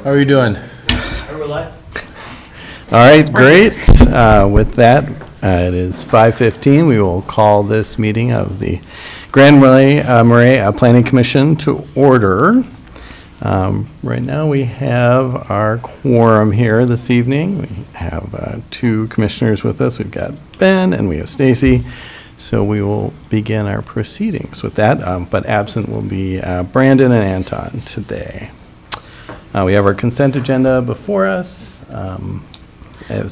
How are you doing? We're live. All right, great. With that, it is 5:15. We will call this meeting of the Grand Marais Planning Commission to order. Right now, we have our quorum here this evening. We have two commissioners with us. We've got Ben and we have Stacy. So we will begin our proceedings with that, but absent will be Brandon and Anton today. We have our consent agenda before us. I'll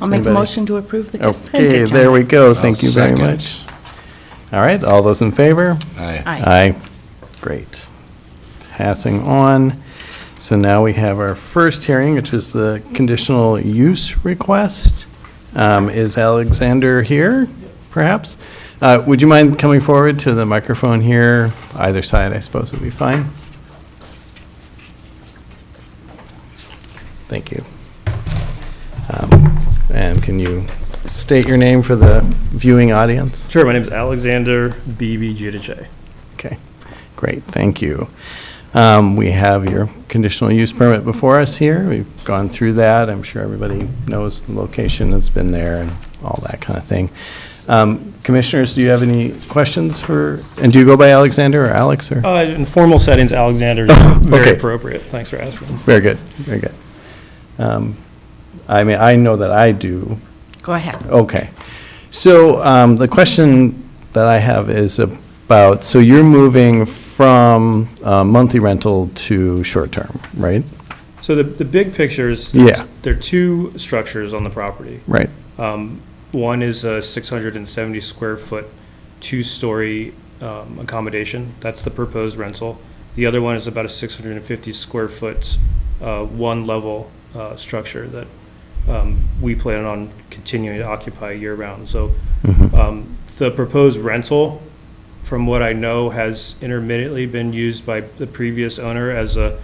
make a motion to approve the consent Okay, agenda. there we go. Thank I'll you very second. much. All right, all those in favor? Aye. Aye. Great. Passing on. So now we have our first hearing, which is the conditional use request. Is Alexander here, perhaps? Would you mind coming forward to the microphone here? Either side, I suppose, would be fine. Thank you. And can you state your name for the viewing audience? Sure, my name is Alexander B.B. Giudice. Okay, great, thank you. We have your conditional use permit before us here. We've gone through that. I'm sure everybody knows the location that's been there and all that kind of thing. Commissioners, do you have any questions and do you go by Alexander or Alex? Or? In formal settings, Alexander is very okay. appropriate. Thanks for asking. Very good, very good. I mean, I know that I do. Go ahead. Okay. So the question that I have is about, so you're moving from monthly rental to short-term, right? So the big picture is Yeah. there are two structures on the property. Right. One is a 670 square foot, two-story accommodation. That's the proposed rental. The other one is about a 650 square foot, one-level structure that we plan on continuing to occupy year-round. So the proposed rental, from what I know, has intermittently been used by the previous owner as a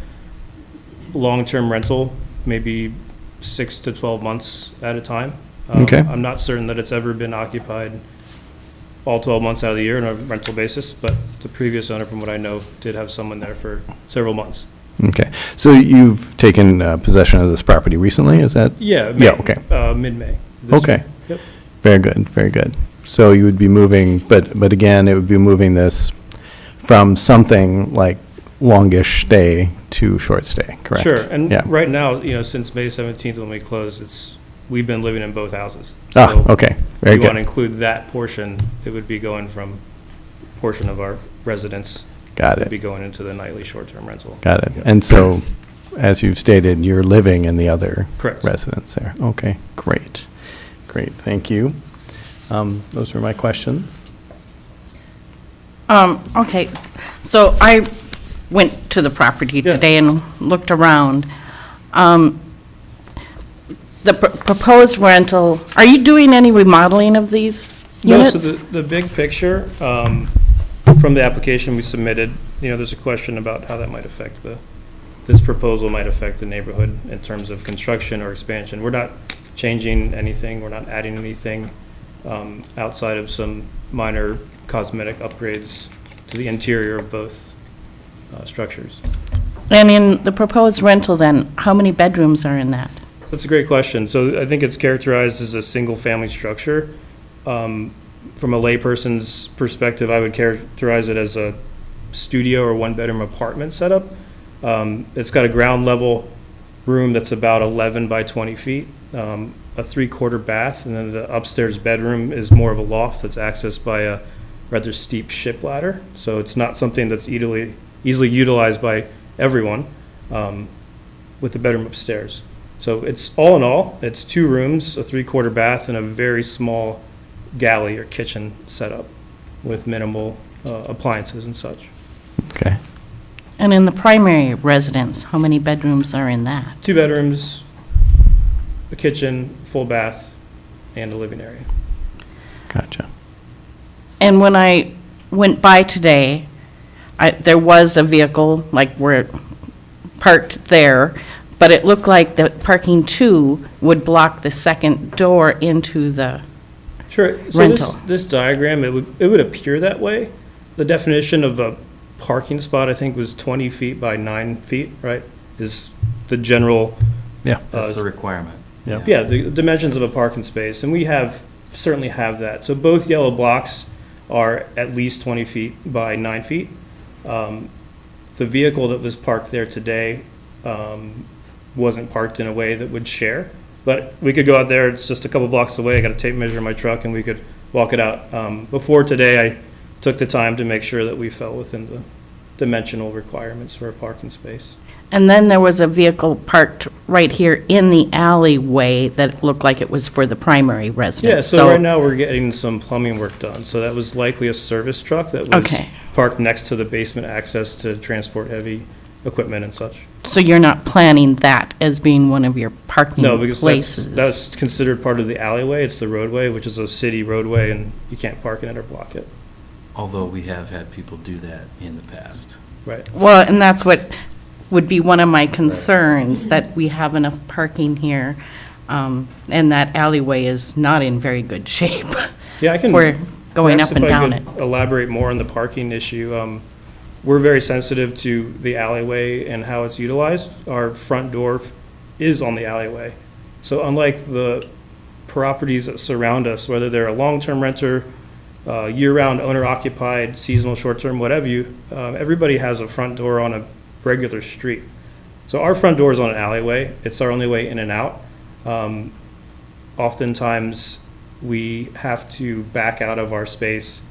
long-term rental, maybe 6 to 12 months at a time. Okay. I'm not certain that it's ever been occupied all 12 months out of the year on a rental basis, but the previous owner, from what I know, did have someone there for several months. Okay. So you've taken possession of this property recently, is that? Yeah. Yeah, okay. Mid-May. Okay. Yep. Very good, very good. So you would be moving, but again, it would be moving this from something like longish stay to short stay, correct? Sure. And Yeah. right now, since May 17th when we closed, we've been living in both houses. Ah, So okay, very if you want to good. include that portion, it would be going from portion of our residence. Got Would be it, going into the nightly short-term rental. got it. And so, as you've stated, you're living in the other Correct. residence there. Okay, great, great, thank you. Those were my questions. Okay, so I went to the property Yeah. today and looked around. The proposed rental, are you doing any remodeling of these No, units? so the big picture, from the application we submitted, there's a question about how that might affect this proposal might affect the neighborhood in terms of construction or expansion. We're not changing anything, we're not adding anything, outside of some minor cosmetic upgrades to the interior of both structures. And in the proposed rental then, how many bedrooms are in that? That's a great question. So I think it's characterized as a single-family structure. From a layperson's perspective, I would characterize it as a studio or one-bedroom apartment setup. It's got a ground-level room that's about 11 by 20 feet, a three-quarter bath, and then the upstairs bedroom is more of a loft that's accessed by a rather steep ship ladder. So it's not something that's easily utilized by everyone, with the bedroom upstairs. So it's all in all, it's two rooms, a three-quarter bath, and a very small galley or kitchen setup with minimal appliances and such. Okay, And in the primary residence, how many bedrooms are in that? 2 bedrooms, a kitchen, full bath, and a living area. gotcha. And when I went by today, there was a vehicle, like where it parked there, but it looked like the parking 2 would block the second door into the, Sure. So Rental. this diagram, it would appear that way. The definition of a parking spot, I think, was 20 feet by 9 feet, right? Is the general, Yeah. That's the requirement. Yeah. yeah, the dimensions of a parking space, and we certainly have that. So both yellow blocks are at least 20 feet by 9 feet. The vehicle that was parked there today wasn't parked in a way that would share, but we could go out there, it's just a couple blocks away, I got a tape measure in my truck, and we could walk it out. Before today, I took the time to make sure that we fell within the dimensional requirements for a parking space. And then there was a vehicle parked right here in the alleyway that looked like it was for the primary residence. Yeah, so right now we're getting some plumbing work done, so that was likely a service truck that was Okay. parked next to the basement access to transport heavy equipment and such. So you're not planning that as being one of your parking No, because places? that's considered part of the alleyway, it's the roadway, which is a city roadway, and you can't park in it or block it. Although we have had people do that in the past. Right. Well, and that's what would be one of my concerns, that we have enough parking here, and that alleyway is not in very good shape. Yeah, I can. For going perhaps up and if I down could elaborate more on the parking issue. We're very sensitive to the alleyway and how it's utilized. Our front door is on the alleyway. So unlike the properties that surround us, whether they're a long-term renter, year-round owner-occupied, seasonal, short-term, whatever everybody has a front door on a regular street. So our front door is on an alleyway. It's our only way in and out. Oftentimes, we have to back out of our space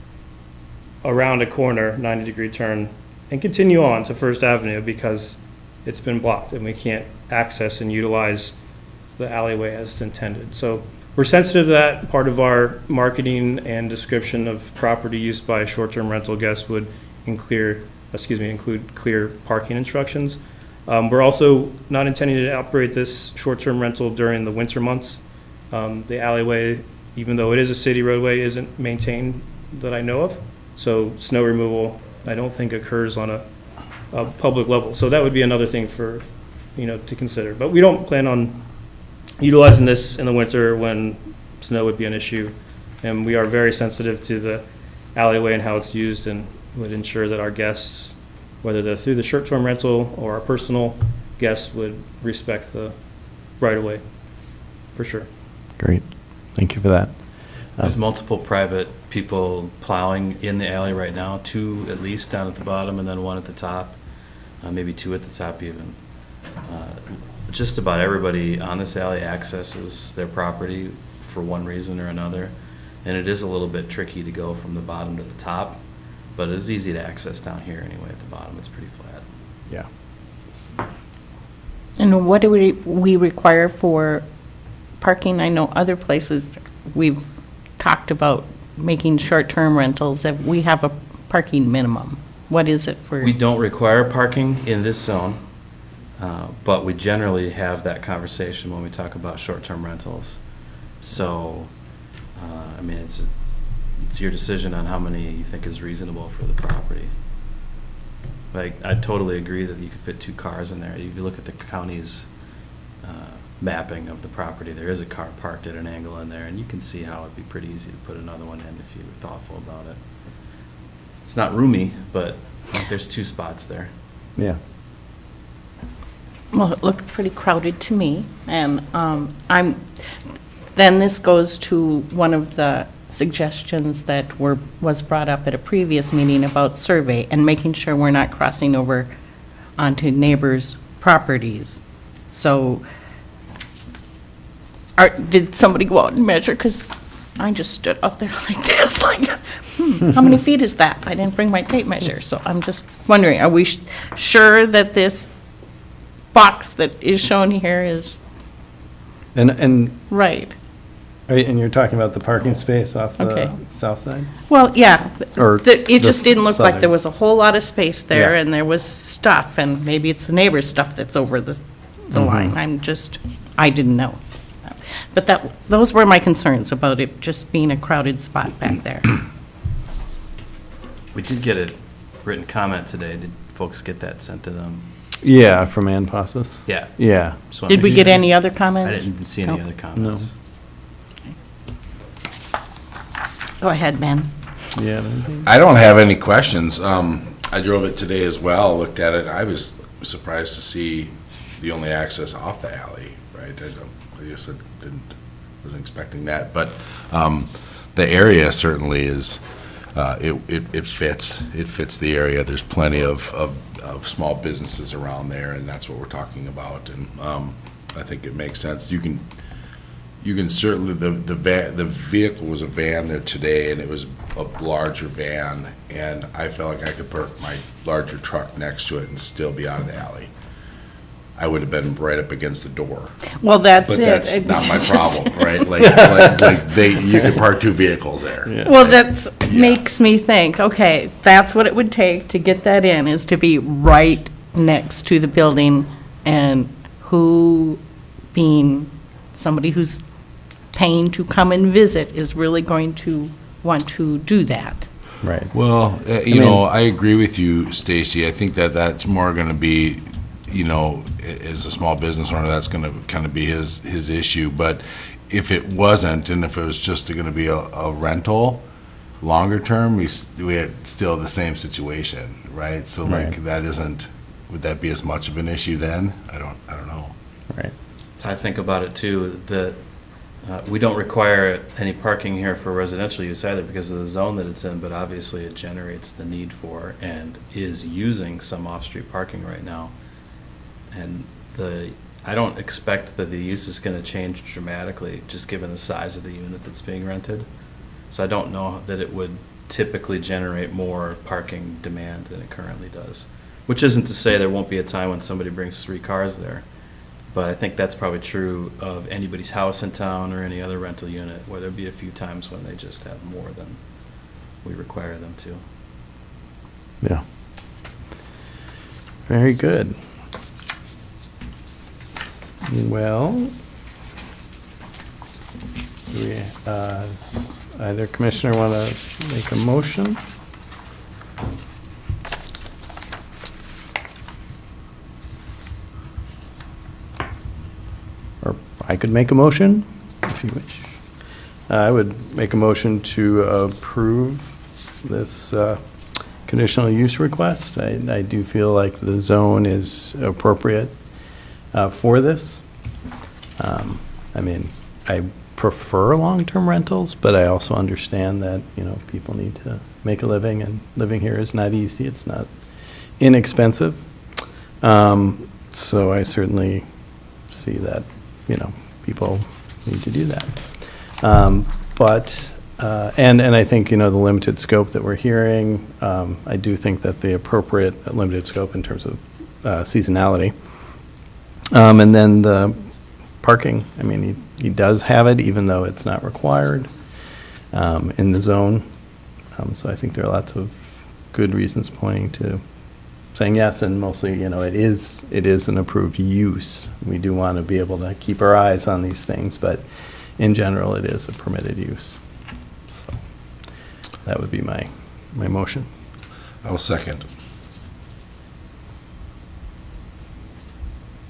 around a corner, 90-degree turn, and continue on to First Avenue because it's been blocked and we can't access and utilize the alleyway as intended. So we're sensitive to that. Part of our marketing and description of property used by a short-term rental guest would include clear parking instructions. We're also not intending to operate this short-term rental during the winter months. The alleyway, even though it is a city roadway, isn't maintained that I know of. So snow removal, I don't think occurs on a public level. So that would be another thing for, to consider. But we don't plan on utilizing this in the winter when snow would be an issue. And we are very sensitive to the alleyway and how it's used, and would ensure that our guests, whether they're through the short-term rental or our personal guests, would respect the right-of-way, for sure. Great. Thank you for that. There's multiple private people plowing in the alley right now, 2 at least down at the bottom and then 1 at the top, maybe 2 at the top even. Just about everybody on this alley accesses their property for one reason or another, and it is a little bit tricky to go from the bottom to the top, but it's easy to access down here anyway at the bottom. It's pretty flat. Yeah. And what do we require for parking? I know other places, we've talked about making short-term rentals, that we have a parking minimum. What is it for? We don't require parking in this zone, but we generally have that conversation when we talk about short-term rentals. So, I mean, it's your decision on how many you think is reasonable for the property. Like, I totally agree that you could fit 2 cars in there. If you look at the county's mapping of the property, there is a car parked at an angle in there, and you can see how it'd be pretty easy to put another one in if you were thoughtful about it. It's not roomy, but I think there's 2 spots there. Yeah. Well, it looked pretty crowded to me, and then this goes to one of the suggestions that was brought up at a previous meeting about survey and making sure we're not crossing over onto neighbors' properties. So, did somebody go out and measure? Because I just stood up there like this, like, how many feet is that? I didn't bring my tape measure, so I'm just wondering, are we sure that this box that is shown here is And right? and you're talking about the parking space off Okay. the south side? Well, yeah, Or it just the didn't look like southern. there was a whole lot of space there, Yeah. and there was stuff, and maybe it's the neighbor's stuff that's over the line. I didn't know. But those were my concerns about it just being a crowded spot back there. We did get a written comment today. Did folks get that sent to them? Yeah, from Ann Passos. Yeah. Yeah. Just wanted Did we to- get any other I comments? didn't see any No. other comments. Go ahead, Ben. Yeah. I don't have any questions. I drove it today as well, looked at it. I was surprised to see the only access off the alley, right? I guess I wasn't expecting that, but the area certainly is, it fits the area. There's plenty of small businesses around there, and that's what we're talking about, and I think it makes sense. You can certainly, the vehicle was a van there today, and it was a larger van, and I felt like I could park my larger truck next to it and still be out of the alley. I would have been right up against the door. Well, that's it. But that's It not my just- problem, right? You could park two vehicles there. Well, that's, makes me think, okay, that's what it would take to get that in, is to be right next to the building, and who, being somebody who's paying to come and visit, is really going to want to do that. Right. Well, I agree with you, Stacy. I think that that's more going to be, as a small business owner, that's going to kind of be his issue. But if it wasn't, and if it was just going to be a rental, longer term, we had still the same situation, right? So Right. that isn't, would that be as much of an issue then? I don't know. Right. So I think about it too, that we don't require any parking here for residential use either because of the zone that it's in, but obviously it generates the need for and is using some off-street parking right now. And I don't expect that the use is going to change dramatically, just given the size of the unit that's being rented. So I don't know that it would typically generate more parking demand than it currently does. Which isn't to say there won't be a time when somebody brings 3 cars there. But I think that's probably true of anybody's house in town or any other rental unit, where there'll be a few times when they just have more than we require them to. Yeah. Very good. Well, either commissioner want to make a motion? Or I could make a motion, if you wish. I would make a motion to approve this conditional use request. I do feel like the zone is appropriate for this. I mean, I prefer long-term rentals, but I also understand that, people need to make a living, and living here is not easy. It's not inexpensive. So I certainly see that, people need to do that. And I think, the limited scope that we're hearing, I do think that the appropriate limited scope in terms of seasonality. And then the parking, I mean, he does have it, even though it's not required in the zone. So I think there are lots of good reasons pointing to saying yes, and mostly, it is an approved use. We do want to be able to keep our eyes on these things, but in general, it is a permitted use. So that would be my motion. I'll second.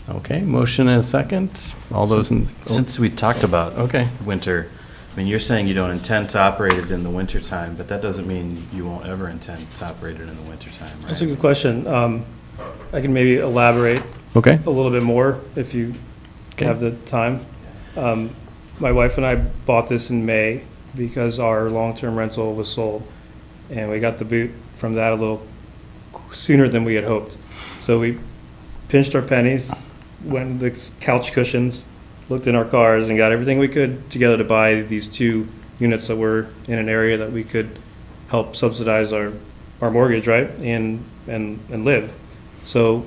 Okay, motion and a second. All those in... Since we talked about Okay. winter, I mean, you're saying you don't intend to operate it in the wintertime, but that doesn't mean you won't ever intend to operate it in the wintertime, right? That's a good question. I can maybe elaborate Okay, a little bit more if you Okay. have the time. My wife and I bought this in May because our long-term rental was sold, and we got the boot from that a little sooner than we had hoped. So we pinched our pennies, went to the couch cushions, looked in our cars, and got everything we could together to buy these 2 units that were in an area that we could help subsidize our mortgage, right, and live. So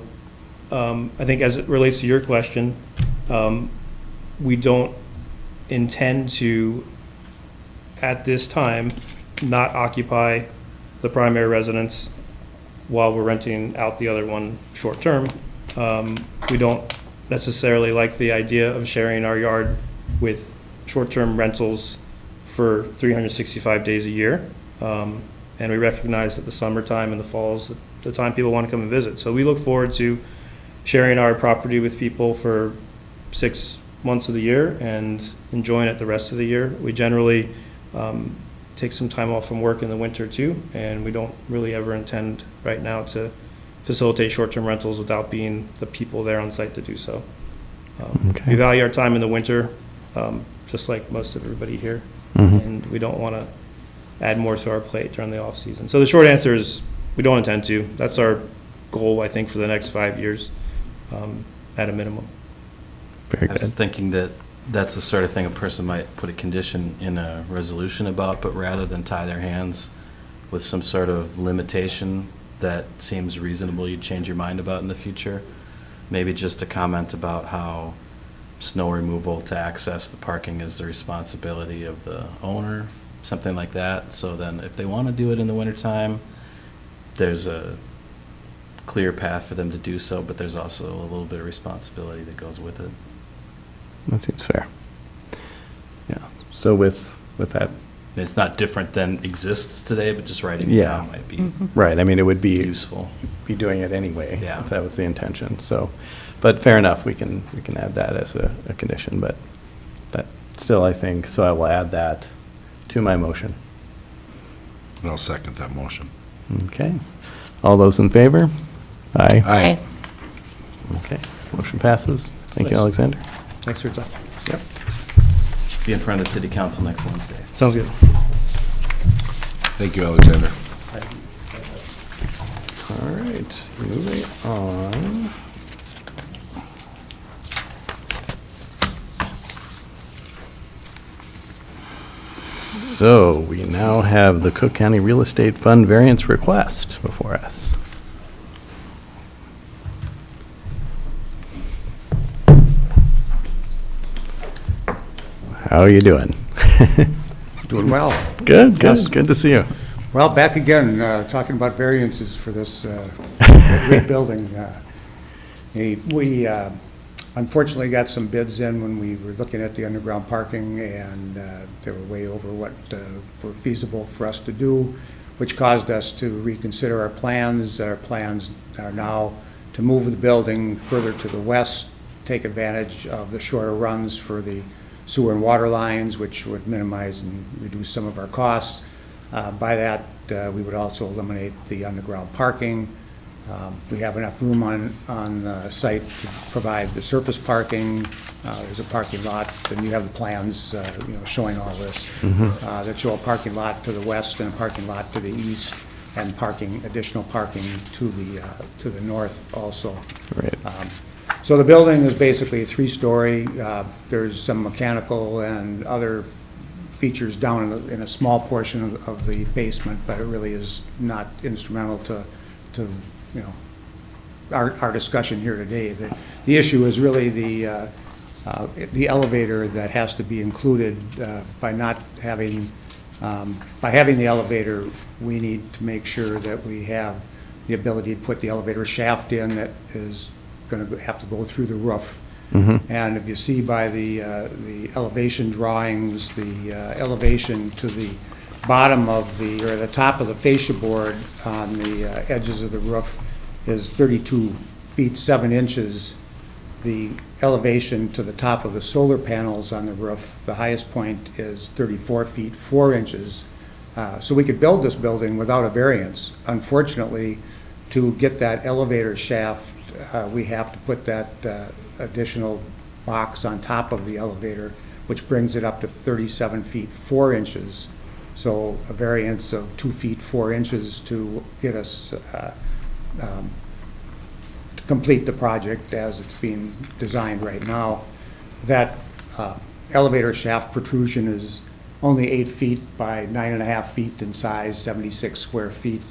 I think as it relates to your question, we don't intend to, at this time, not occupy the primary residence while we're renting out the other one short-term. We don't necessarily like the idea of sharing our yard with short-term rentals for 365 days a year. And we recognize that the summertime and the fall is the time people want to come and visit. So we look forward to sharing our property with people for 6 months of the year and enjoying it the rest of the year. We generally take some time off from work in the winter too, and we don't really ever intend right now to facilitate short-term rentals without being the people there on site to do so. Okay. We value our time in the winter, just like most of everybody here, Mhm. and we don't want to add more to our plate during the off-season. So the short answer is, we don't intend to. That's our goal, I think, for the next 5 years, at a minimum. Very I was good. thinking that that's the sort of thing a person might put a condition in a resolution about, but rather than tie their hands with some sort of limitation that seems reasonable, you'd change your mind about in the future, maybe just a comment about how snow removal to access the parking is the responsibility of the owner, something like that. So then if they want to do it in the wintertime, there's a clear path for them to do so, but there's also a little bit of responsibility that goes with it. That seems fair. Yeah, so with that, It's not different than exists today, but just writing it Yeah. down might be right, I mean, it would be useful. doing it anyway, Yeah. if that was the intention, so, but fair enough, we can add that as a condition, but that still, I think, so I will add that to my motion. And I'll second that motion. Okay, all those in favor? Aye. Aye. Okay, motion passes. Thank you, Alexander. Thanks for your time. Yep. Be in front of City Council next Wednesday. Sounds good. Thank you, Alexander. All right, moving on. So we now have the Cook County Real Estate Fund variance request before us. How are you doing? Doing well. Good, Yes. good to see you. Well, back again, talking about variances for this great building. We unfortunately got some bids in when we were looking at the underground parking, and they were way over what were feasible for us to do, which caused us to reconsider our plans. Our plans are now to move the building further to the west, take advantage of the shorter runs for the sewer and water lines, which would minimize and reduce some of our costs. By that, we would also eliminate the underground parking. We have enough room on the site to provide the surface parking. There's a parking lot, and you have the plans, showing all this. That show a parking lot to the west and a parking lot to the east, and additional parking to the north also. Right. So the building is basically a three-story. There's some mechanical and other features down in a small portion of the basement, but it really is not instrumental to our discussion here today. The issue is really the elevator that has to be included. By having the elevator, we need to make sure that we have the ability to put the elevator shaft in that is going to have to go through the roof. And if you see by the elevation drawings, the elevation to the bottom of the top of the fascia board on the edges of the roof is 32 feet 7 inches. The elevation to the top of the solar panels on the roof, the highest point is 34 feet 4 inches. So we could build this building without a variance. Unfortunately, to get that elevator shaft, we have to put that additional box on top of the elevator, which brings it up to 37 feet 4 inches. So a variance of 2 feet 4 inches to get us to complete the project as it's being designed right now. That elevator shaft protrusion is only 8 feet by 9.5 feet in size, 76 square feet,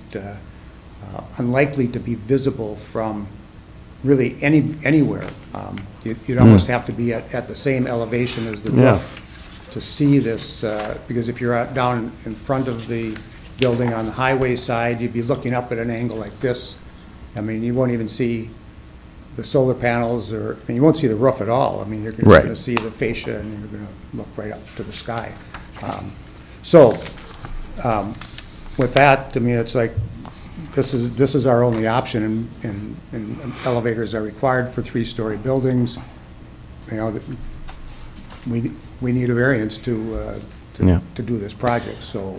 unlikely to be visible from really anywhere. You'd almost have to be at the same elevation as the Yeah. roof to see this, because if you're down in front of the building on the highway side, you'd be looking up at an angle like this. I mean, you won't even see the solar panels, you won't see the roof at all. I mean, you're just Right. gonna see the fascia, and you're gonna look right up to the sky. So, with that, I mean, it's like, this is our only option, and elevators are required for three-story buildings. We need a variance Yeah. to do this project, so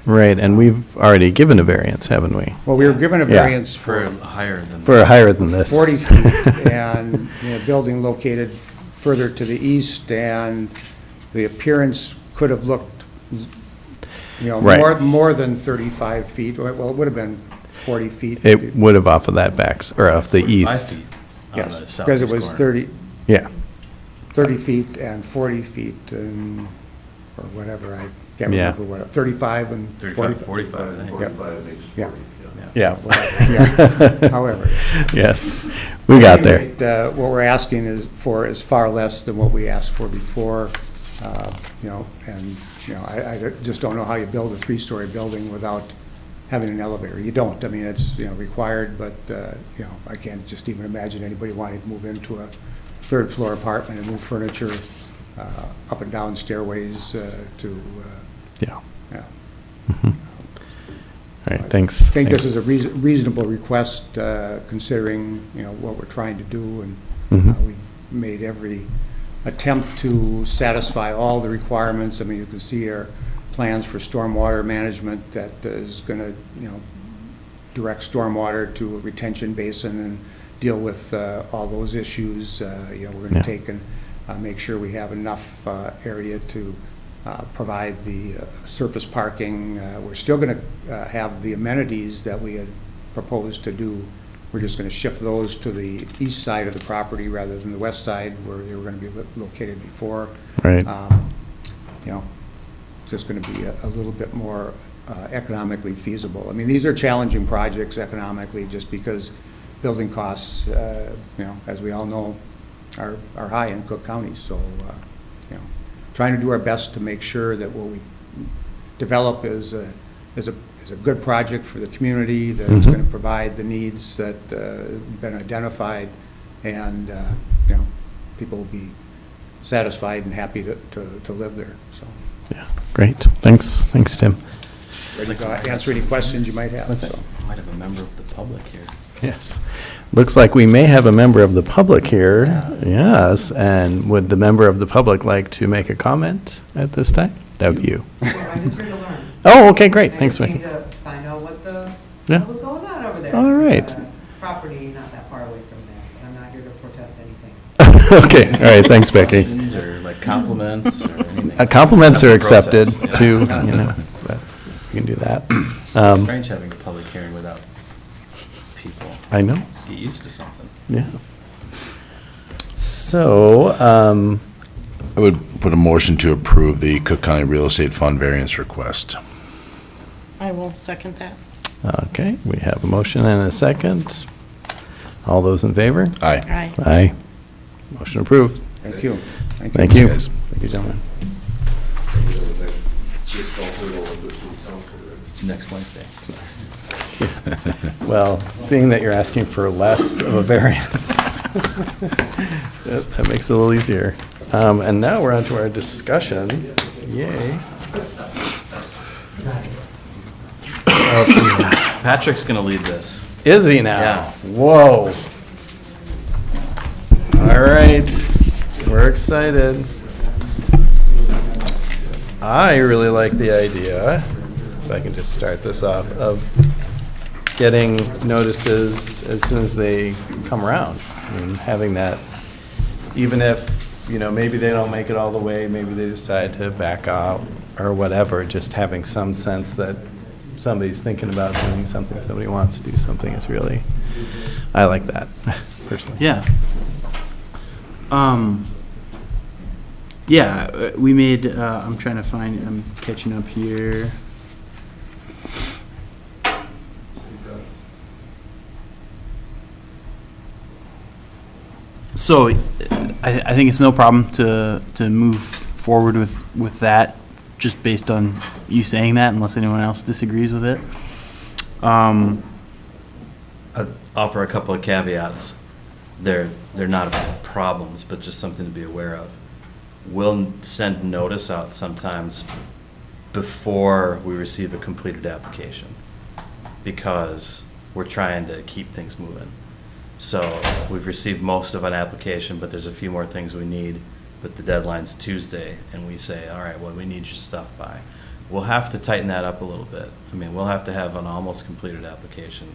Right, and we've already given a variance, haven't we? Well, we were given a Yeah. variance For for higher than. For higher than this. 40 feet, and, building located further to the east, and the appearance could have looked, Right. more than 35 feet, well, it would have been 40 feet. It would have off of that or off the 5 east. feet on Yes, the because it southeast was corner. Yeah, 30 feet and 40 feet, and, or whatever, I can't Yeah. remember what, 35 and 40. 35, 45, I think. Yep. Yeah, yeah, yeah, however. yes, we got there. Anyway, what we're asking is far less than what we asked for before, and, I just don't know how you build a three-story building without having an elevator. You don't, I mean, it's, required, but, I can't just even imagine anybody wanting to move into a third-floor apartment and move furniture up and down stairways to, Yeah, yeah. all right, thanks. I think this is a thanks. reasonable request, considering, what we're trying to do, and Mhm. we've made every attempt to satisfy all the requirements. I mean, you can see our plans for stormwater management that is going to, direct stormwater to a retention basin and deal with all those issues. We're going Yeah. to take and make sure we have enough area to provide the surface parking. We're still going to have the amenities that we had proposed to do. We're just going to shift those to the east side of the property rather than the west side where they were going to be located before. Right, Just going to be a little bit more economically feasible. I mean, these are challenging projects economically just because building costs, as we all know, are high in Cook County. So, trying to do our best to make sure that what we develop is a good project for the community, that it's going to provide the needs that have been identified, and, people will be satisfied and happy to live there, so. yeah, great, thanks, Tim. Ready to answer any questions you might have, so. Might have a member of the public here. Yes. Looks like we may have a member of the public here. Yes, and would the member of the public like to make a comment at this time? That would be you. Well, I'm just here to learn. Oh, okay, great, I thanks, just Vicki. need to find out what Yeah. was going on over there. All right. Property not that far away from there, but I'm not here to protest anything. Okay, all right, thanks, Becky. Questions or like compliments or anything? Compliments are Protest, accepted yeah. too, you can do that. Strange having a public hearing without people. I know, Get used to something. yeah. So, I would put a motion to approve the Cook County Real Estate Fund variance request. I will second that. okay, we have a motion and a second. All those in favor? Aye. Aye. Aye. Motion approved. Thank you. Thank you. guys. Thank you, gentlemen. Next Wednesday. Well, seeing that you're asking for less of a variance, that makes it a little easier. And now we're on to our discussion. Yay. Patrick's gonna lead this. Is he now? Yeah. Whoa. All right, we're excited. I really like the idea, if I can just start this off, of getting notices as soon as they come around, and having that, even if, maybe they don't make it all the way, maybe they decide to back out or whatever, just having some sense that somebody's thinking about doing something, somebody wants to do something is really, I like that, personally. Yeah. Yeah, we made, I'm trying to find, I'm catching up here. So, I think it's no problem to move forward with that, just based on you saying that, unless anyone else disagrees with it. I'd offer a couple of caveats. They're not about problems, but just something to be aware of. We'll send notice out sometimes before we receive a completed application, because we're trying to keep things moving. So we've received most of an application, but there's a few more things we need, but the deadline's Tuesday, and we say, all right, well, we need your stuff by we'll have to tighten that up a little bit. I mean, we'll have to have an almost completed application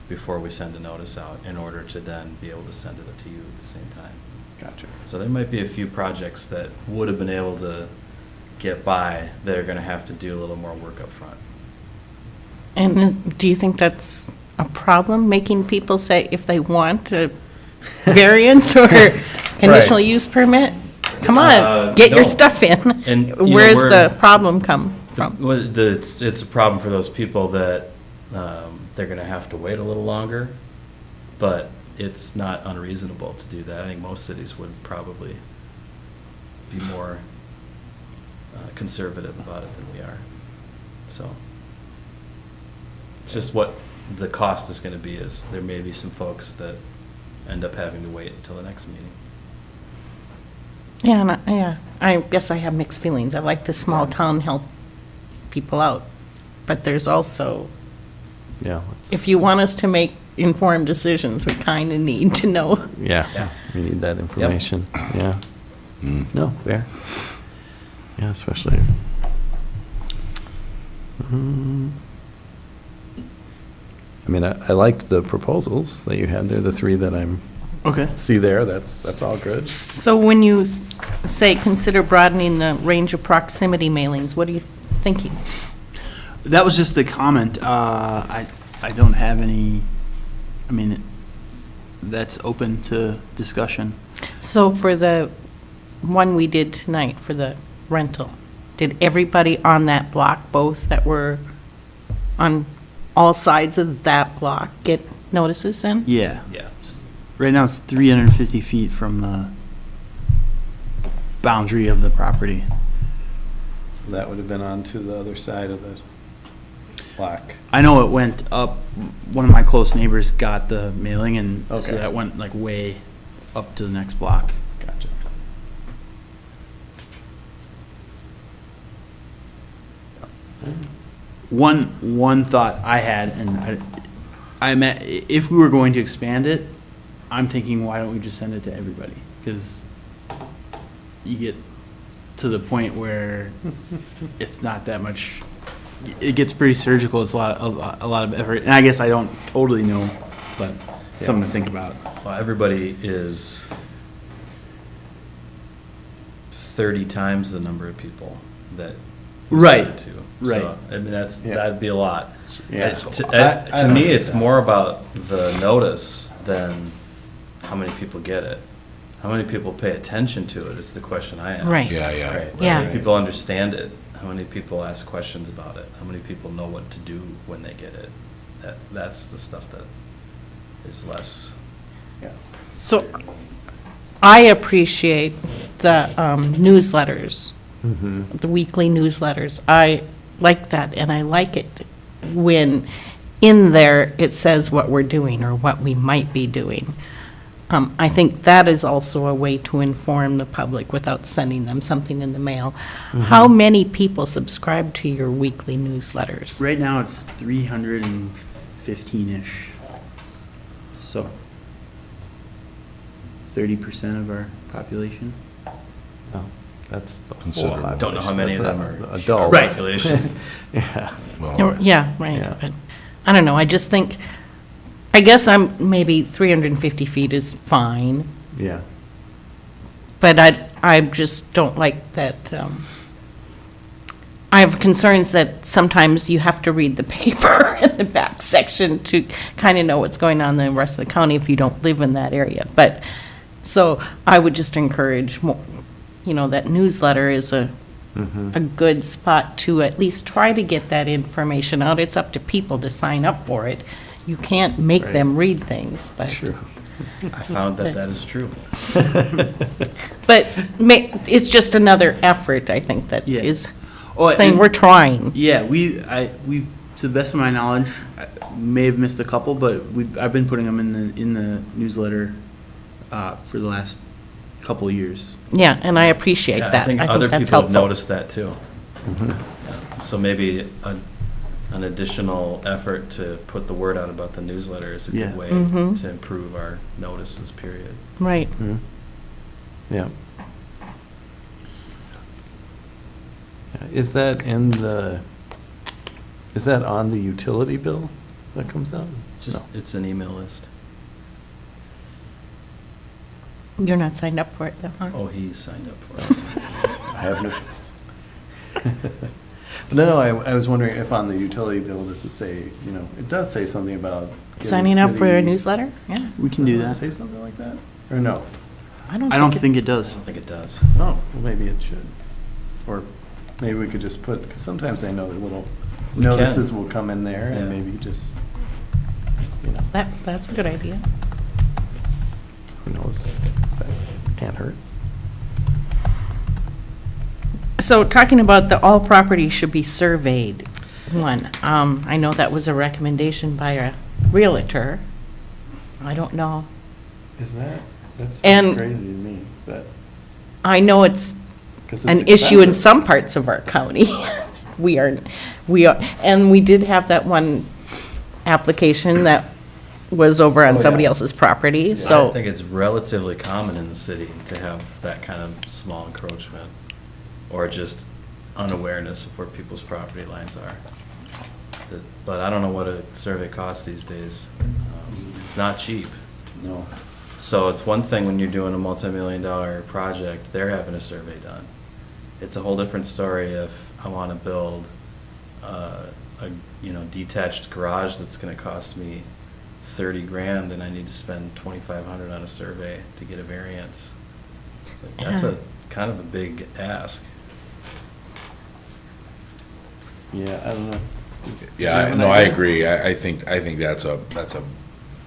before we send a notice out in order to then be able to send it to you at the same time. Gotcha. So there might be a few projects that would have been able to get by that are gonna have to do a little more work up front. And do you think that's a problem, making people say if they want a variance or conditional use permit? Come on, get your no. stuff in. And, you know, Where's we're- the problem come from? It's a problem for those people that they're going to have to wait a little longer, but it's not unreasonable to do that. I think most cities would probably be more conservative about it than we are. So it's just what the cost is going to be. Is there may be some folks that end up having to wait until the next meeting. Yeah, I guess I have mixed feelings. I like the small town help people out, but there's also, Yeah. if you want us to make informed decisions, we kind of need to know. Yeah, Yeah. we need that information, yeah. No, fair. Yeah, especially. I mean, I liked the proposals that you had there, the three that Okay. see there, that's all good. So when you say consider broadening the range of proximity mailings, what are you thinking? That was just a comment. I don't have any, I mean, that's open to discussion. So for the one we did tonight, for the rental, did everybody on that block, both that were on all sides of that block, get notices then? Yeah. Yeah. Right now it's 350 feet from the boundary of the property. So that would have been on to the other side of the block. I know it went up, one of my close neighbors got the mailing, and so Okay. that went like way up to the next block. Gotcha. One thought I had, and I meant, if we were going to expand it, I'm thinking, why don't we just send it to everybody? Because you get to the point where it's not that much, it gets pretty surgical, it's a lot of effort, and I guess I don't totally know, but something to think about. Well, everybody is 30 times the number of people that we Right, send it to. right. So, I mean, Yeah. that'd be a lot. Yeah. To me, it's more about the notice than how many people get it. How many people pay attention to it is the question I ask. Right. Yeah, yeah. Right. Yeah. How many people understand it? How many people ask questions about it? How many people know what to do when they get it? That's the stuff that is less. So I appreciate the newsletters, the weekly newsletters. I like that, and I like it when in there it says what we're doing or what we might be doing. I think that is also a way to inform the public without sending them something in the mail. How many people subscribe to your weekly newsletters? Right now, it's 315-ish, so 30% of our population. No, that's the whole Considerable. population. Don't know how many of That's them the are adults. Right. population. Yeah, Well, Yeah, right, Yeah. but, I don't know, I just think, I guess maybe 350 feet is fine, yeah. but I just don't like that, I have concerns that sometimes you have to read the paper in the back section to kind of know what's going on in the rest of the county if you don't live in that area, but, so I would just encourage, that newsletter is a good spot to at least try to get that information out. It's up to people to sign up for it. You can't make Right. them read things, but. True. I found that is true. But it's just another effort, I think, that Yeah. is Oh, saying and- we're trying. Yeah, we, to the best of my knowledge, I may have missed a couple, but I've been putting them in the newsletter for the last couple of years. Yeah, and I appreciate Yeah, that. I think that's other people have helpful. noticed that too. Yeah. So maybe an additional effort to put the word out about the newsletter is a Yeah. good way Mhm. to improve our notices, period. Right. Yeah. Yeah. Is that on the utility bill that comes out? Just, it's an email list. You're not signed up for it, though, huh? Oh, he signed up for it. I have no choice. But no, I was wondering if on the utility bill, does it say, it does say something about. getting Signing up for a city- newsletter? Yeah. We can do Does it that. say something like that? Or no? I don't think it I does. don't think it does. Oh, well, maybe it should. Or maybe we could just put, because sometimes I know that little We can. notices will come in there and Yeah. maybe just, That's a good idea. who knows? That can't hurt. So talking about the all property should be surveyed, one, I know that was a recommendation by a realtor. I don't know. Is that, that's And- crazy to me, but. I know it's 'cause an it's issue in expensive. some parts of our county. We are, and we did have that one application that was over on Oh, somebody yeah. else's property, I so. think it's relatively common in the city to have that kind of small encroachment, or just unawareness of where people's property lines are. But I don't know what a survey costs these days. It's not cheap. No. So it's one thing when you're doing a multi-million-dollar project, they're having a survey done. It's a whole different story if I want to build a detached garage that's going to cost me 30 grand and I need to spend 2,500 on a survey to get a variance. That's a kind of a big ask. Yeah, I don't know. Yeah, no, I agree. I think that's a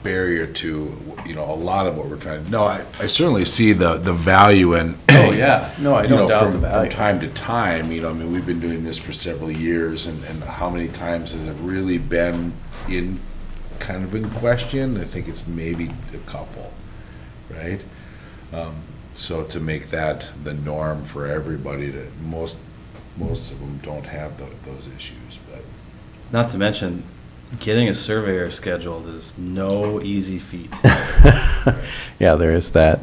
barrier to, a lot of what we're trying to, no, I certainly see the value in. Oh, yeah. No, I don't doubt the From value. time to time, we've been doing this for several years, and how many times has it really been kind of in question? I think it's maybe a couple, right? So to make that the norm for everybody, most of them don't have those issues, but. Not to mention, getting a surveyor scheduled is no easy feat. Yeah, there is that.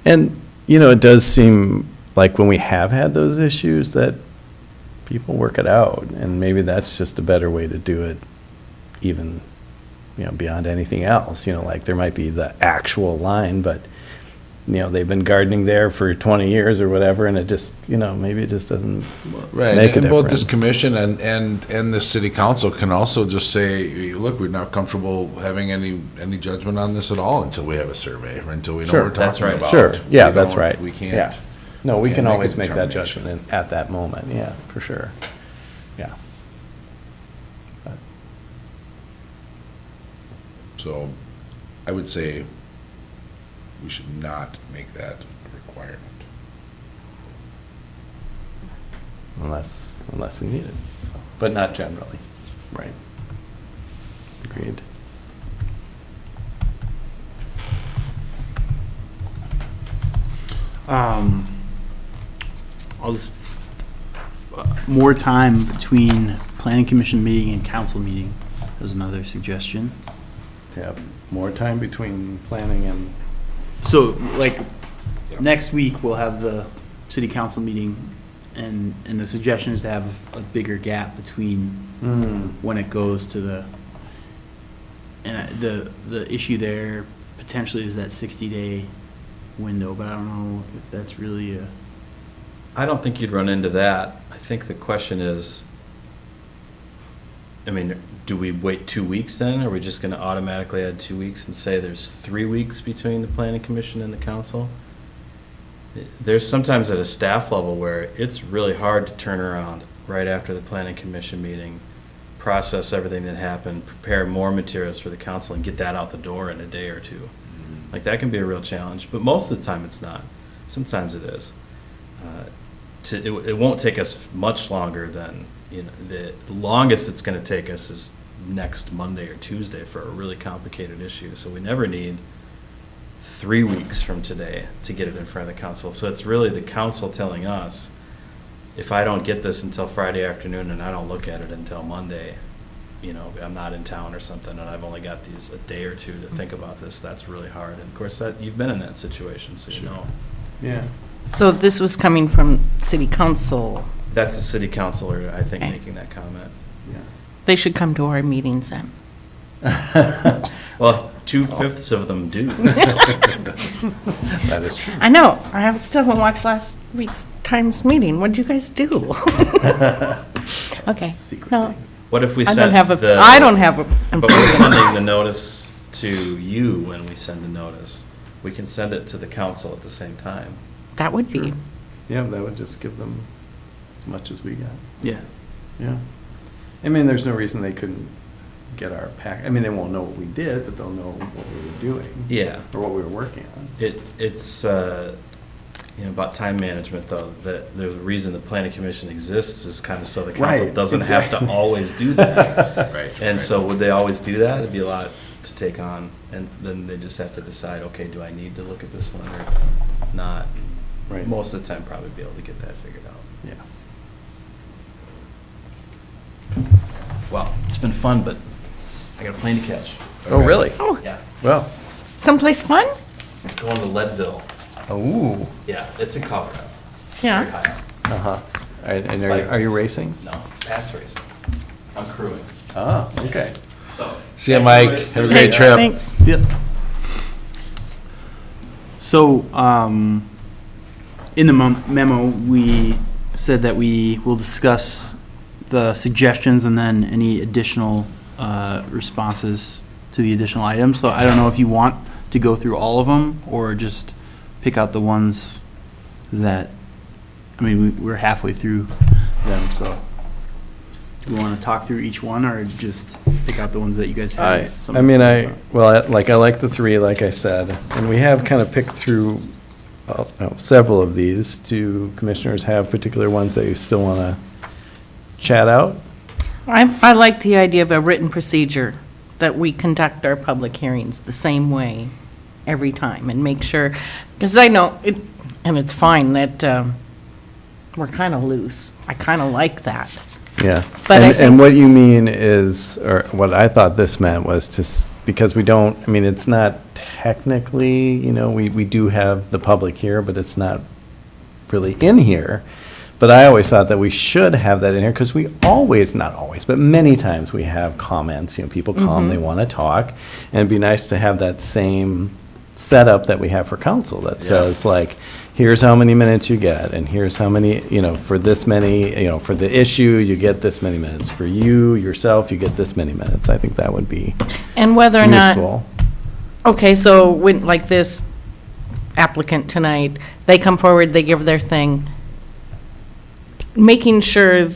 And, it does seem like when we have had those issues that people work it out. And maybe that's just a better way to do it, even, beyond anything else. Like there might be the actual line, but, they've been gardening there for 20 years or whatever, and it just, maybe it just doesn't Right, make a and both this difference. commission and the city council can also just say, look, we're not comfortable having any judgment on this at all until we have a survey, or until we know Sure, what we're that's talking right. about. Sure, yeah, We that's don't- right. We Yeah. can't. No, we can't can make a always make that determination. judgment at that moment, yeah, for sure. Yeah. But- So I would say we should not make that a requirement. Unless we need it, so, but not generally, right? Agreed. I'll just, more time between planning commission meeting and council meeting was another suggestion. To have more time between planning and, So, like, next week, we'll have the city council meeting, and the suggestion is to have a bigger gap between when it goes to the, the issue there potentially is that 60-day window, but I don't know if that's really a, I don't think you'd run into that. I think the question is, do we wait 2 weeks then? Or are we just going to automatically add 2 weeks and say there's 3 weeks between the planning commission and the council? There's sometimes at a staff level where it's really hard to turn around right after the planning commission meeting, process everything that happened, prepare more materials for the council, and get that out the door in a day or two. Like, that can be a real challenge, but most of the time it's not. Sometimes it is. It won't take us much longer than, the longest it's going to take us is next Monday or Tuesday for a really complicated issue. So we never need 3 weeks from today to get it in front of the council. So it's really the council telling us, if I don't get this until Friday afternoon and I don't look at it until Monday, I'm not in town or something, and I've only got a day or two to think about this, that's really hard. And of course, you've been in that situation, so you know. yeah. So this was coming from city council That's the city councilor, I think, Okay. making that comment. They should come to our meetings then. Well, 2/5 of them do. That is true. I know, I still haven't watched last week's Times meeting. What'd you guys do? Okay, Secret no, things. What if we I sent don't have the? I don't have a. But we're sending the notice to you when we send the notice. We can send it to the council at the same time. That would be, Yeah, that would just give them as much as we got. Yeah. Yeah. I mean, there's no reason they couldn't get our pack, I mean, they won't know what we did, but they'll know what we were doing. Yeah. Or what we were working on. It's, about time management, though, that there's a reason the planning commission exists is kind of so the council Right, doesn't have to exactly. always do that. Right. And so would they always do that? It'd be a lot to take on, and then they just have to decide, okay, do I need to look at this one or not? Right. Most of the time, probably be able to get that figured out. Yeah. Well, it's been fun, but I got a plane to catch. Oh, really? oh, Yeah, Well, someplace fun? going to Leadville. ooh, Yeah, it's in Colorado. Yeah. Very high up. uh-huh. And are you racing? No, Pat's racing. I'm crewing. Ah, okay. So. See you, Mike. Have a great trip. Thanks. Yep. So, in the memo, we said that we will discuss the suggestions and then any additional responses to the additional items. So I don't know if you want to go through all of them or just pick out the ones that, I mean, we're halfway through them, so. Do we want to talk through each one or just pick out the ones that you guys have? something to say about? I like the three, like I said, and we have kind of picked through several of these. Do commissioners have particular ones that you still want to chat out? I like the idea of a written procedure, that we conduct our public hearings the same way every time and make sure, because I know, and it's fine that we're kind of loose. I kind of like that. Yeah. But I And think- what you mean is, or what I thought this meant was because we don't, I mean, it's not technically, we do have the public here, but it's not really in here. But I always thought that we should have that in here because we always, not always, but many times we have comments, people come, they want to talk. And it'd be nice to have that same setup that we have for council that says like, here's how many minutes you get, and here's how many, for this many, for the issue, you get this many minutes. For you, yourself, you get this many minutes. I think that would be And whether or not. useful. Okay, so when, like this applicant tonight, they come forward, they give their thing, making sure,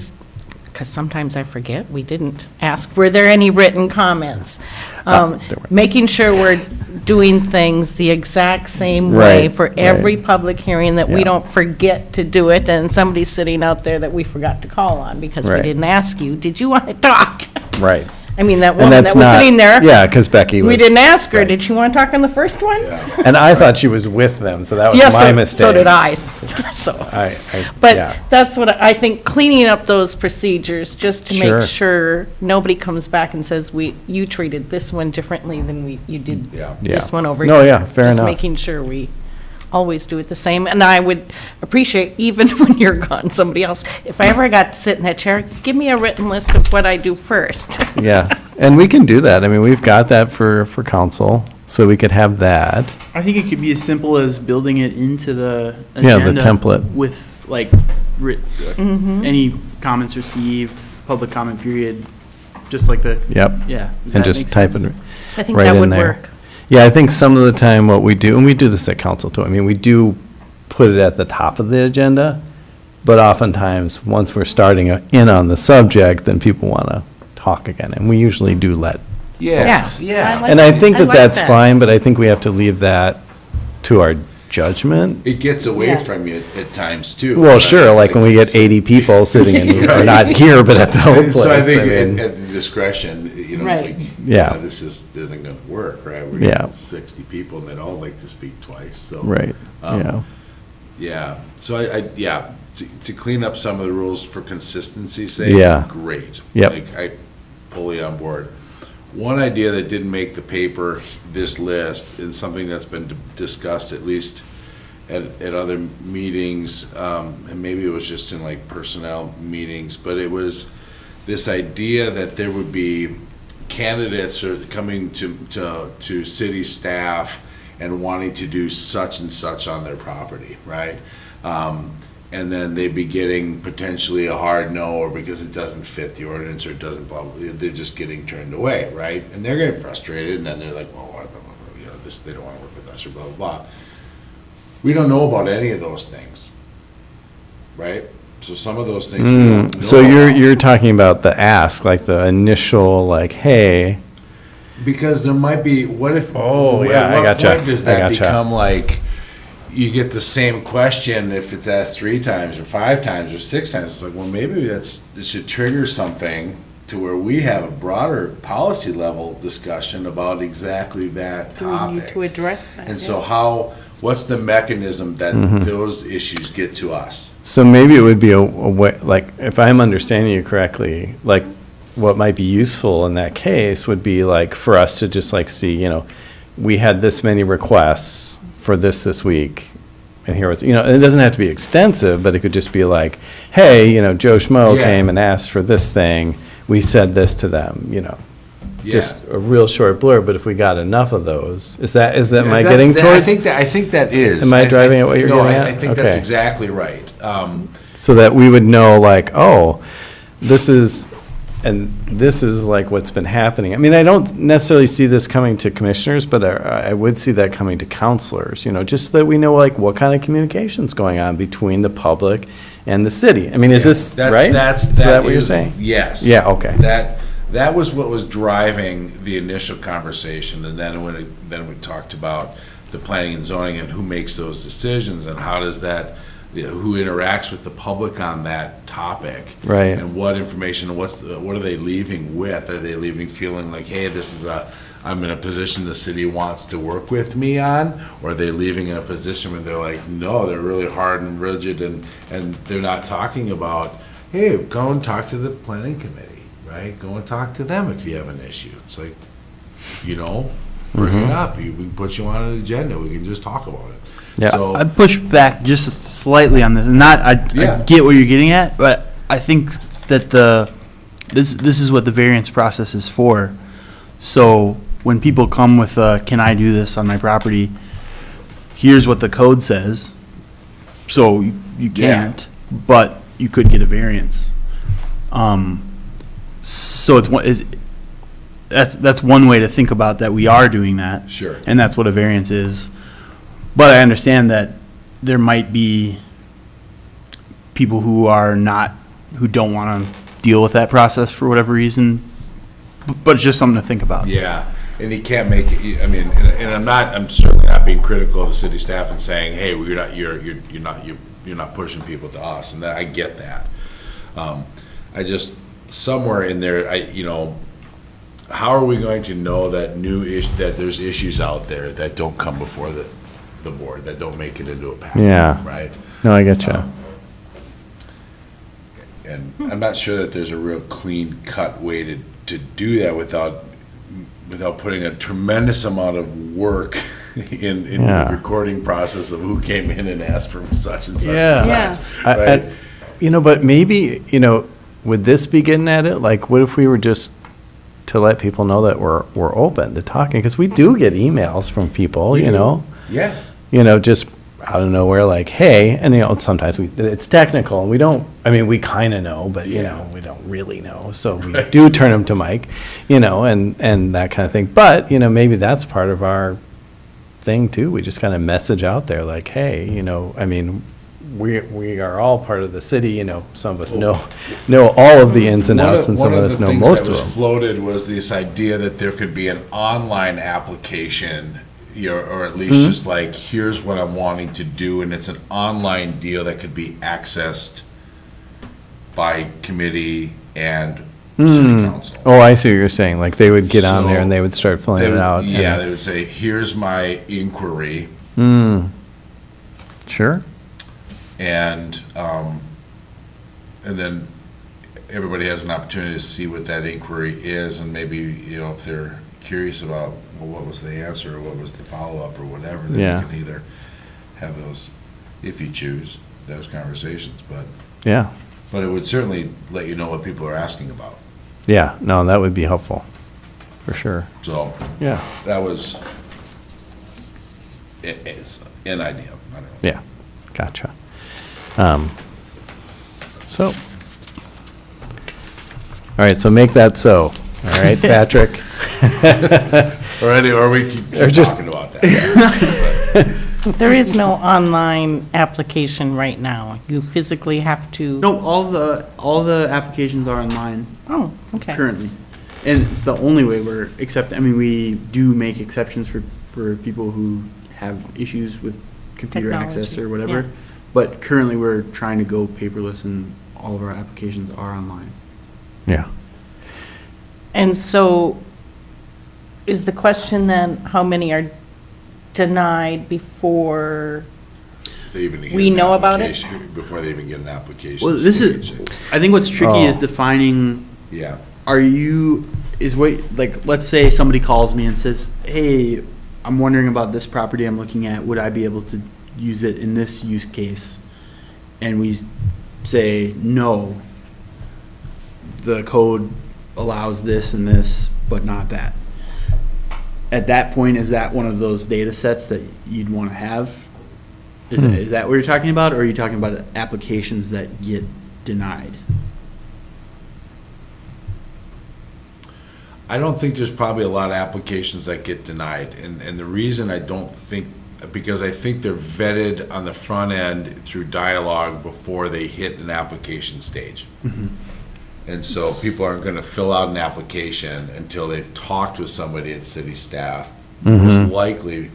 because sometimes I forget, we didn't ask, were there any written comments? There were. Making sure we're doing things the exact same way Right, for every right. public hearing, that we Yeah. don't forget to do it, and somebody's sitting out there that we forgot to call on because we Right. didn't ask you, did you want to talk? Right. I mean, that And woman that's that was not, sitting there. yeah, because Becky was. We didn't ask her, right. did she want to talk on the first one? And I thought she was with them, so that was Yes, my mistake. so did I. So, yeah. but that's what, I think, cleaning up those procedures, just to Sure. make sure nobody comes back and says, you treated this one differently than you did Yeah. this Yeah. one over here. No, yeah, fair Just enough. making sure we always do it the same. And I would appreciate, even when you're gone, somebody else, if I ever got to sit in that chair, give me a written list of what I do first. Yeah, and we can do that. I mean, we've got that for council, so we could have that. I think it could be as simple as building it into the Yeah, the agenda template. with like any comments received, public comment period, just like the, Yep. yeah. Does And that just make type sense? it I think right that in would there. work. Yeah, I think some of the time what we do, and we do this at council too, I mean, we do put it at the top of the agenda, but oftentimes, once we're starting in on the subject, then people want to talk again, and we usually do let. Yes, Yeah. yeah. And I think that like that's that. fine, but I think we have to leave that to our judgment. It gets away Yeah. from you at times too. Well, sure, like when we get 80 people sitting in, or not here, but at the whole place. So I think mean, at the discretion, it's Right. like, Yeah. this isn't gonna work, right? We're Yeah. getting 60 people and they'd all like to speak twice, so. Right, Um, yeah. Yeah, so to clean up some of the rules for consistency's sake. Yeah. Great. Yep. Like, I fully on board. One idea that didn't make the paper, this list, is something that's been discussed at least at other meetings, and maybe it was just in like personnel meetings, but it was this idea that there would be candidates are coming to city staff and wanting to do such and such on their property, right? And then they'd be getting potentially a hard no, or because it doesn't fit the ordinance, or it doesn't blah, blah, they're just getting turned away, right? And they're getting frustrated, and then they're like, well, you know, this, they don't want to work with us, or blah, blah, blah. We don't know about any of those things, right? So some of those things we don't know So about. you're talking about the ask, like the initial, like, hey, Because there might be, what if? Oh, yeah, I At gotcha. what point does I that gotcha. become like, you get the same question if it's asked 3 times or 5 times or 6 times? It's like, well, maybe it should trigger something to where we have a broader policy level discussion about exactly that Do we need topic. to address that? And yeah. so what's the mechanism that Mm-hmm. those issues get to us? so maybe it would be a way, like, if I'm understanding you correctly, like, what might be useful in that case would be like, for us to just like see, you know, we had this many requests for this week, and here it's, you know, it doesn't have to be extensive, but it could just be like, hey, you know, Joe Schmo Yeah. came and asked for this thing, we said this to them, you know. Yeah. Just a real short blurb, but if we got enough of those, is that, am I That's- getting I towards? think that is. Am I driving at what you're No, getting I at? think that's Okay. exactly right. So that we would know, like, oh, this is like what's been happening. I mean, I don't necessarily see this coming to commissioners, but I would see that coming to counselors, you know, just so that we know, like, what kind of communication's going on between the public and the city. I mean, is this right? Is that what you're saying? Yes. Yeah, okay. That was what was driving the initial conversation, and then we talked about the planning and zoning and who makes those decisions, and how does that, you know, who interacts with the public on that topic. Right. And what information, what are they leaving with? Are they leaving feeling like, hey, I'm in a position the city wants to work with me on? Or are they leaving in a position where they're like, no, they're really hard and rigid, and they're not talking about, hey, go and talk to the planning committee, right? Go and talk to them if you have an issue. It's like, you know, bring it up. We can put you on an agenda. We can just talk about it. Yeah. So, I push back just slightly on this, and I Yeah. get what you're getting at, but I think that this is what the variance process is for. So when people come with, can I do this on my property? Here's what the code says. So you Yeah. can't, but you could get a variance. So that's one way to think about that. We are doing that. Sure. And that's what a variance is. But I understand that there might be people who don't want to deal with that process for whatever reason, but it's just something to think about. yeah, and you can't make it, I mean, and I'm certainly not being critical of the city staff and saying, hey, you're not pushing people to us, and that, I get that. I just, somewhere in there, how are we going to know that that there's issues out there that don't come before the board, that don't make it into a package? Yeah. Right? No, I get you. And I'm not sure that there's a real clean cut way to do that without putting a tremendous amount of work in Yeah. the recording process of who came in and asked for such and such Yeah. and Yeah. such. Right? You know, but maybe, you know, would this be getting at it? Like, what if we were just to let people know that we're open to talking? Because we do get emails from people, you know? Yeah. You know, just out of nowhere, like, hey, and, you know, sometimes it's technical, and we kind of know, but, you know, we don't really know. So we do turn them to Mike, you know, and that kind of thing. But, you know, maybe that's part of our thing, too. We just kind of message out there, like, hey, you know, I mean, we are all part of the city, you know, some of us know all of the ins and outs, and some of us know most of One of the things that was them. floated was this idea that there could be an online application, or at least just like, here's what I'm wanting to do, and it's an online deal that could be accessed by committee and city council. Oh, I see what you're saying. Like, they would get on there So and they would start filling They it would- out. Yeah, and- they would say, here's my inquiry, Sure. and then everybody has an opportunity to see what that inquiry is, and maybe, you know, if they're curious about, well, what was the answer, or what was the follow-up, or whatever, then Yeah. you can either have those, if you choose, those conversations, Yeah, but it would certainly let you know what people are asking about. yeah, no, that would be helpful, for sure. So Yeah, that was, it's an idea, I don't know. yeah, gotcha. So, all right, so make that so, all right, Patrick? Or we keep Or just- talking about that. There is no online application right now. You physically have to. No, all the applications are online Oh, okay. currently. And it's the only way we're I mean, we do make exceptions for people who have issues with computer access Technology, or whatever. yeah. But currently, we're trying to go paperless and all of our applications are online. Yeah. And so is the question then, how many are denied before? They even get We an know about it? application- Before they even get an application. Well, this is, stage. I think what's tricky is Oh. defining, Yeah, let's say somebody calls me and says, hey, I'm wondering about this property I'm looking at, would I be able to use it in this use case? And we say, no, the code allows this and this, but not that. At that point, is that one of those data sets that you'd want to have? Is that what you're talking about, or are you talking about applications that get denied? I don't think there's probably a lot of applications that get denied, and the reason I don't think, because I think they're vetted on the front end through dialogue before they hit an application stage. And so people aren't gonna fill out an application until they've talked with somebody at city staff, most likely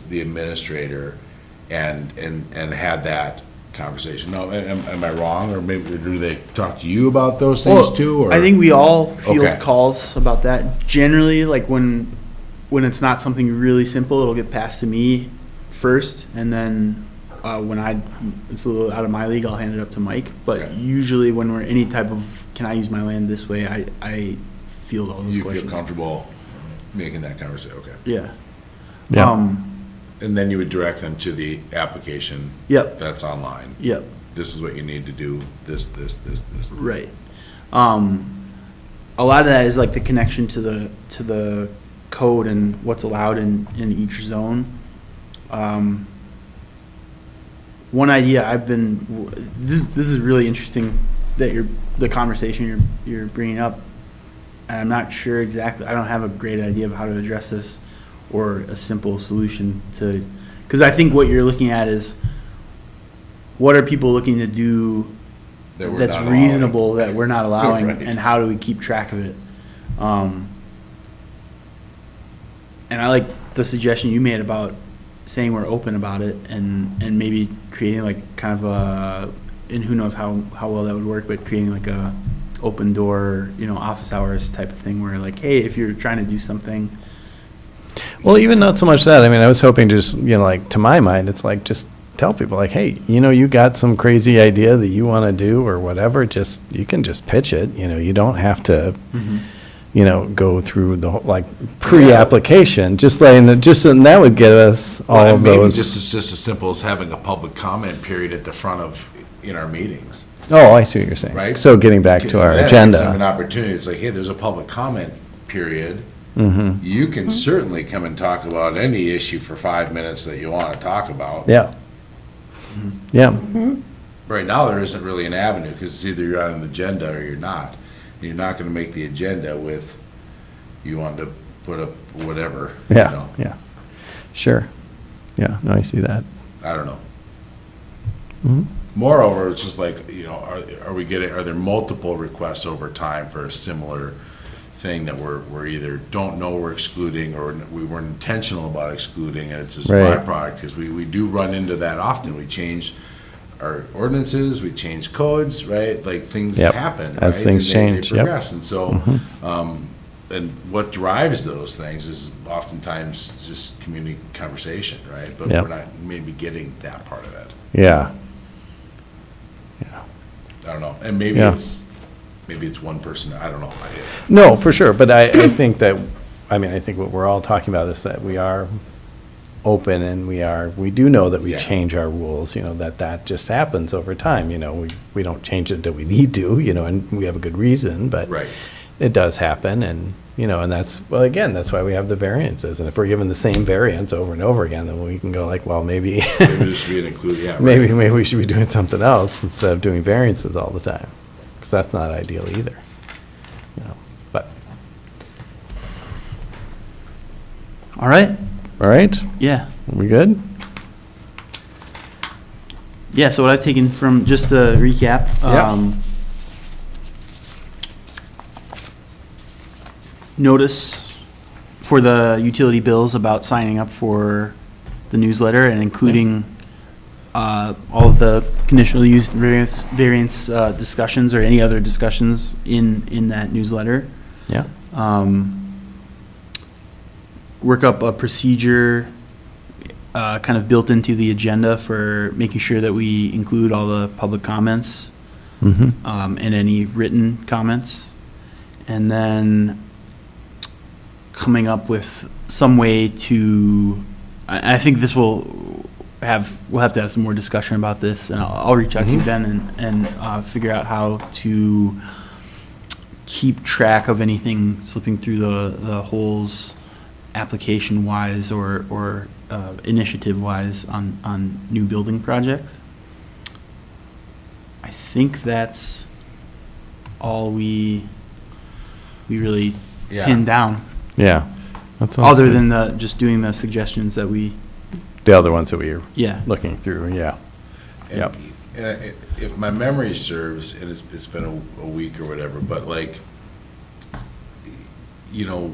the administrator, and had that conversation. Now, am I wrong, or maybe, do they talk to you about those things too, or? I think we all field Okay. calls about that. Generally, like when it's not something really simple, it'll get passed to me first, and then when it's a little out of my league, I'll hand it up to Mike. But Okay. usually, when we're any type of, can I use my land this way, I field all those You questions. feel comfortable making that conversation, okay. Yeah. Yeah. And then you would direct them to the application Yep. that's online. Yep. This is what you need to do, this. Right. A lot of that is like the connection to the code and what's allowed in each zone. One idea this is really interesting that the conversation you're bringing up, and I'm not sure exactly, I don't have a great idea of how to address this or a simple solution to, because I think what you're looking at is, what are people looking to do that we're that's not allowing. reasonable that we're not allowing, Right. and how do we keep track of it? And I like the suggestion you made about saying we're open about it, and maybe creating like kind of a, and who knows how well that would work, but creating like a open door, office hours type of thing where like, hey, if you're trying to do something. Well, even not so much that. I mean, I was hoping to just, like, to my mind, it's like, just tell people, like, hey, you got some crazy idea that you want to do or whatever, you can just pitch it. You don't have to, go through the whole, like, pre-application, and that would get us all Well, of maybe those. just as simple as having a public comment period at the front of, in our meetings, Oh, I see what you're saying. right? So getting back to our That gives them an agenda. opportunity, it's like, hey, there's a public comment period. Mm-hmm. You can certainly come and talk about any issue for 5 minutes that you want to talk about. Yeah. Yeah. Right now, there isn't really an avenue, because it's either you're on an agenda or you're not. You're not going to make the agenda with, you want to put up whatever, you Yeah. know. Yeah. Sure. Yeah. No, I see that. I don't know. Mhm. Moreover, it's just like, are there multiple requests over time for a similar thing that we're either don't know we're excluding, or we weren't intentional about excluding, and it's just a Right. byproduct, because we do run into that often. We change our ordinances, we change codes, right? Like, things Yep. happen, As right? things And they change, yep. progress, and so, and what drives those things is oftentimes just community conversation, right? But Yep. we're not maybe getting that part of it. Yeah. I don't know, and maybe Yeah. it's one person, I don't know. No, for sure, but I think that, I think what we're all talking about is that we are open and we do know that we Yeah. change our rules, that just happens over time, we don't change it until we need to, and we have a good reason, but Right. it does happen, and, and that's, well, again, that's why we have the variances, and if we're given the same variance over and over again, then we can go like, well, maybe, Maybe this should be an include, yeah. right. maybe we should be doing something else instead of doing variances all the time, because that's not ideal either, but, All right, all right, yeah. we good? Yeah, so what I've taken from, just to recap, Yeah. Notice for the utility bills about signing up for the newsletter and including all of the conditional use variance discussions or any other discussions in that newsletter. Yeah. Work up a procedure kind of built into the agenda for making sure that we include all the public comments Mm-hmm. and any written comments. And then coming up with some way to, I think this we'll have to have some more discussion about this, and I'll reach out to you, Ben, and figure out how to keep track of anything slipping through the holes application-wise or initiative-wise on new building projects. I think that's all we really Yeah. pinned down, Yeah. That sounds other good. than just doing the suggestions that we, The other ones that we were yeah. looking through, yeah. And- Yep. and if my memory serves, and it's been a week or whatever, but like,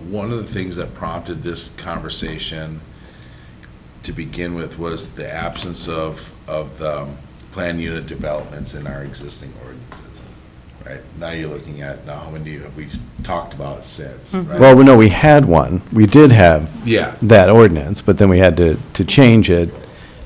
one of the things that prompted this conversation to begin with was the absence of the plan unit developments in our existing ordinances, right? Now you're looking at, now how many have we talked about since, right? Well, no, we had one. We did have Yeah. that ordinance, but then we had to change it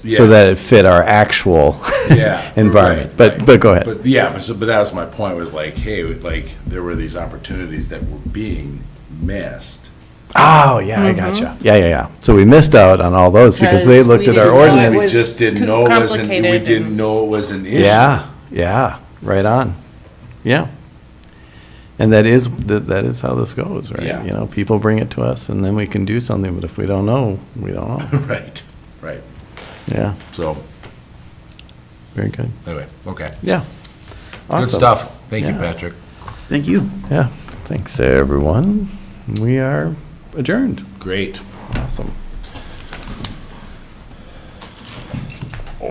so Yeah. that it fit our actual Yeah, environment. right, right. But go ahead. But yeah, but that was my point, was like, hey, like, there were these opportunities that were being missed. Oh, yeah, I gotcha. Yeah. So we missed out on all those because they Because looked we at our didn't know it ordinance. We was just didn't too know it was, we complicated didn't and- know it was an issue. Yeah, right on. Yeah. And that is how this goes, right? Yeah. People bring it to us and then we can do something, but if we don't know, we don't know. Right. Yeah, So, very good. anyway, okay. Yeah. Good Awesome. stuff. Thank you, Yeah. Patrick. Thank you. Yeah, thanks, everyone. We are adjourned. Great. Awesome.